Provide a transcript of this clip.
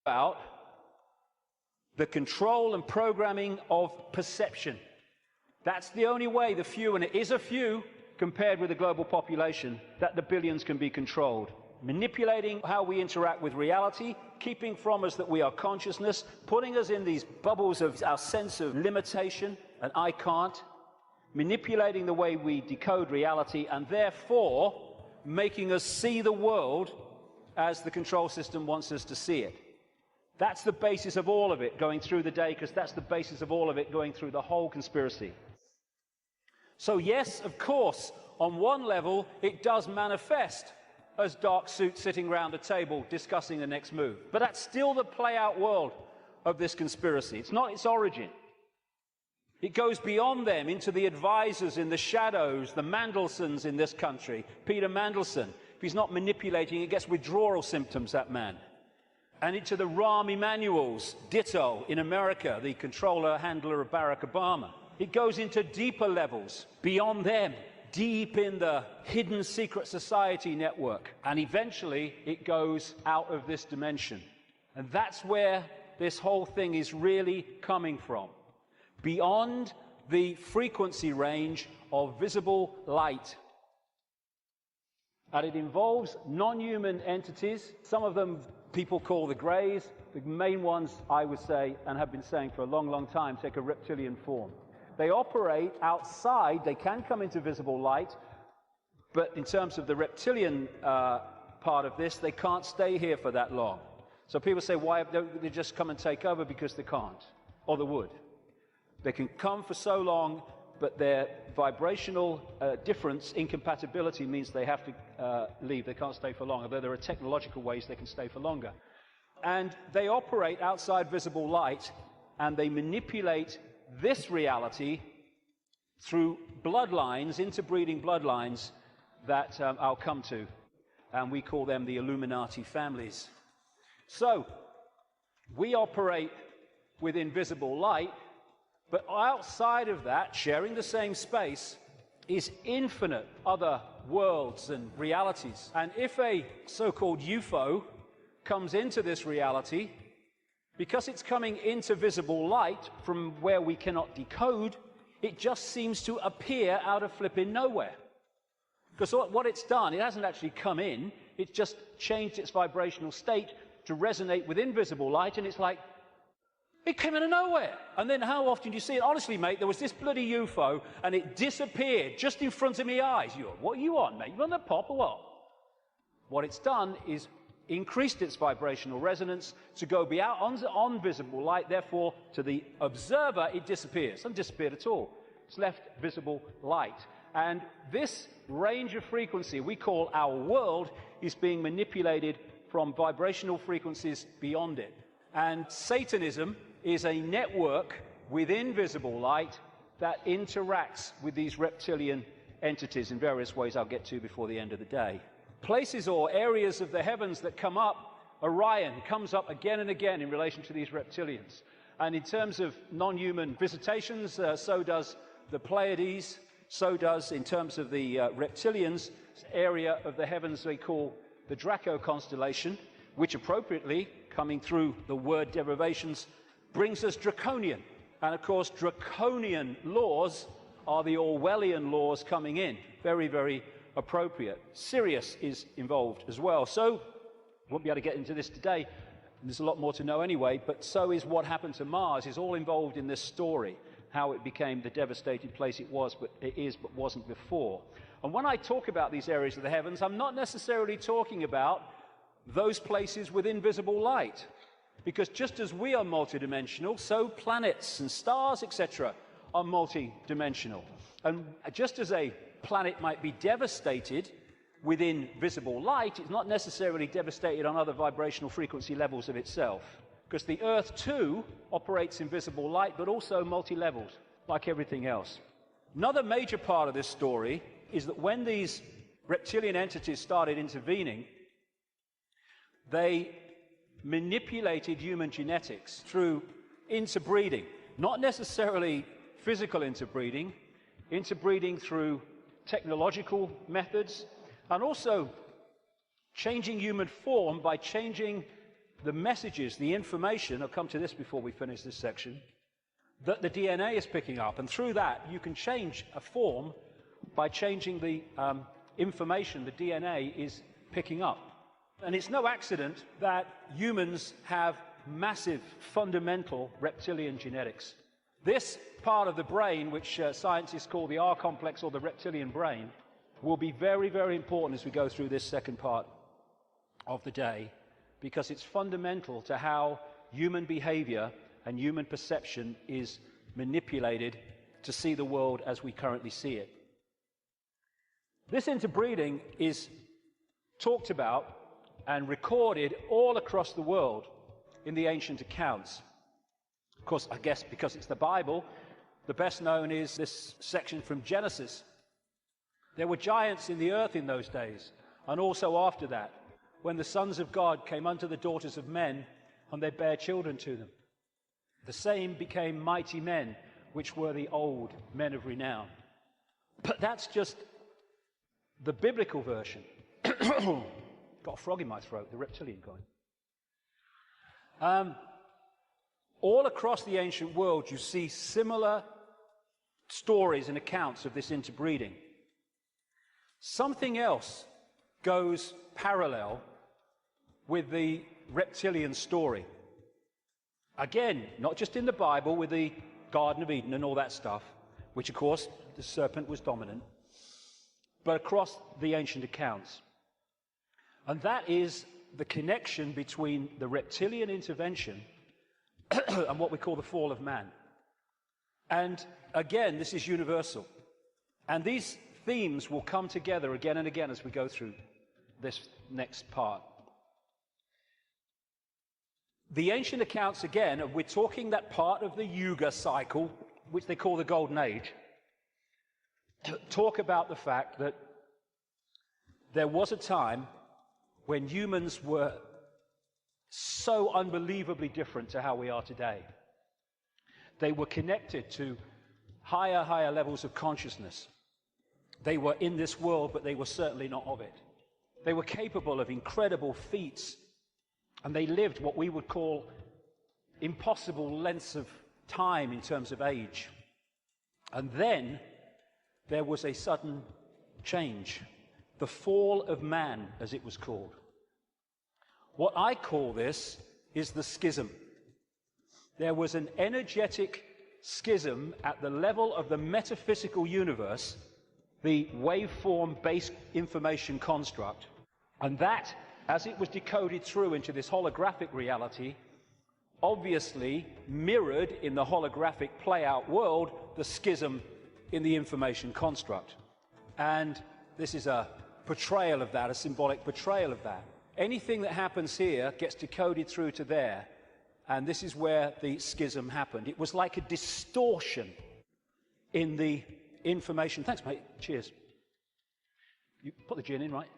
about the control and programming of perception. That's the only way the few, and it is a few compared with the global population, that the billions can be controlled. Manipulating how we interact with reality, keeping from us that we are consciousness, putting us in these bubbles of our sense of limitation, and I can't, manipulating the way we decode reality, and therefore making us see the world as the control system wants us to see it. That's the basis of all of it going through the day, because that's the basis of all of it going through the whole conspiracy. So yes, of course, on one level, it does manifest as dark suits sitting around a table discussing the next move. But that's still the play-out world of this conspiracy. It's not its origin. It goes beyond them into the advisors in the shadows, the Mandelsons in this country. Peter Mandelson, if he's not manipulating, he gets withdrawal symptoms, that man. And into the Rahm Emanuels, ditto, in America, the controller, handler of Barack Obama. It goes into deeper levels, beyond them, deep in the hidden secret society network. And eventually, it goes out of this dimension. And that's where this whole thing is really coming from. Beyond the frequency range of visible light. And it involves non-human entities. Some of them people call the greys. The main ones, I would say, and have been saying for a long, long time, take a reptilian form. They operate outside. They can come into visible light, but in terms of the reptilian part of this, they can't stay here for that long. So people say, why don't they just come and take over? Because they can't, or they would. They can come for so long, but their vibrational difference, incompatibility, means they have to leave. They can't stay for long, although there are technological ways they can stay for longer. And they operate outside visible light, and they manipulate this reality through bloodlines, interbreeding bloodlines that I'll come to, and we call them the Illuminati families. So, we operate within visible light, but outside of that, sharing the same space, is infinite other worlds and realities. And if a so-called UFO comes into this reality, because it's coming into visible light from where we cannot decode, it just seems to appear out of flipping nowhere. Because what it's done, it hasn't actually come in, it's just changed its vibrational state to resonate with invisible light, and it's like, it came out of nowhere. And then how often do you see it? Honestly, mate, there was this bloody UFO, and it disappeared just in front of my eyes. What are you on, mate? You on the pop or what? What it's done is increased its vibrational resonance to go beyond on visible light, therefore, to the observer, it disappears. It hasn't disappeared at all. It's left visible light. And this range of frequency we call our world is being manipulated from vibrational frequencies beyond it. And Satanism is a network within visible light that interacts with these reptilian entities in various ways I'll get to before the end of the day. Places or areas of the heavens that come up, Orion comes up again and again in relation to these reptilians. And in terms of non-human visitations, so does the Pleiades, so does, in terms of the reptilians, area of the heavens they call the Draco constellation, which appropriately, coming through the word derivations, brings us draconian. And of course, draconian laws are the Orwellian laws coming in. Very, very appropriate. Sirius is involved as well. So, won't be able to get into this today, and there's a lot more to know anyway, but so is what happened to Mars, is all involved in this story, how it became the devastated place it was, but it is, but wasn't before. And when I talk about these areas of the heavens, I'm not necessarily talking about those places with invisible light, because just as we are multidimensional, so planets and stars, etc., are multidimensional. And just as a planet might be devastated within visible light, it's not necessarily devastated on other vibrational frequency levels of itself, because the Earth too operates in visible light, but also multi-levels, like everything else. Another major part of this story is that when these reptilian entities started intervening, they manipulated human genetics through interbreeding, not necessarily physical interbreeding, interbreeding through technological methods, and also changing human form by changing the messages, the information, I'll come to this before we finish this section, that the DNA is picking up. And through that, you can change a form by changing the information the DNA is picking up. And it's no accident that humans have massive, fundamental reptilian genetics. This part of the brain, which scientists call the R complex or the reptilian brain, will be very, very important as we go through this second part of the day, because it's fundamental to how human behavior and human perception is manipulated to see the world as we currently see it. This interbreeding is talked about and recorded all across the world in the ancient accounts. Of course, I guess because it's the Bible, the best known is this section from Genesis. There were giants in the earth in those days, and also after that, when the sons of God came unto the daughters of men, and they bare children to them. The same became mighty men, which were the old men of renown. But that's just the biblical version. Got a frog in my throat, the reptilian kind. All across the ancient world, you see similar stories and accounts of this interbreeding. Something else goes parallel with the reptilian story. Again, not just in the Bible with the Garden of Eden and all that stuff, which of course the serpent was dominant, but across the ancient accounts. And that is the connection between the reptilian intervention and what we call the fall of man. And again, this is universal. And these themes will come together again and again as we go through this next part. The ancient accounts, again, we're talking that part of the Yuga cycle, which they call the Golden Age, talk about the fact that there was a time when humans were so unbelievably different to how we are today. They were connected to higher levels of consciousness. They were in this world, but they were certainly not of it. They were capable of incredible feats, and they lived what we would call impossible lengths of time in terms of age. And then there was a sudden change, the fall of man, as it was called. What I call this is the schism. There was an energetic schism at the level of the metaphysical universe, the waveform-based information construct, and that, as it was decoded through into this holographic reality, obviously mirrored in the holographic play-out world the schism in the information construct. And this is a portrayal of that, a symbolic portrayal of that. Anything that happens here gets decoded through to there, and this is where the schism happened. It was like a distortion in the information. Thanks, mate. Cheers. You put the gin in, right?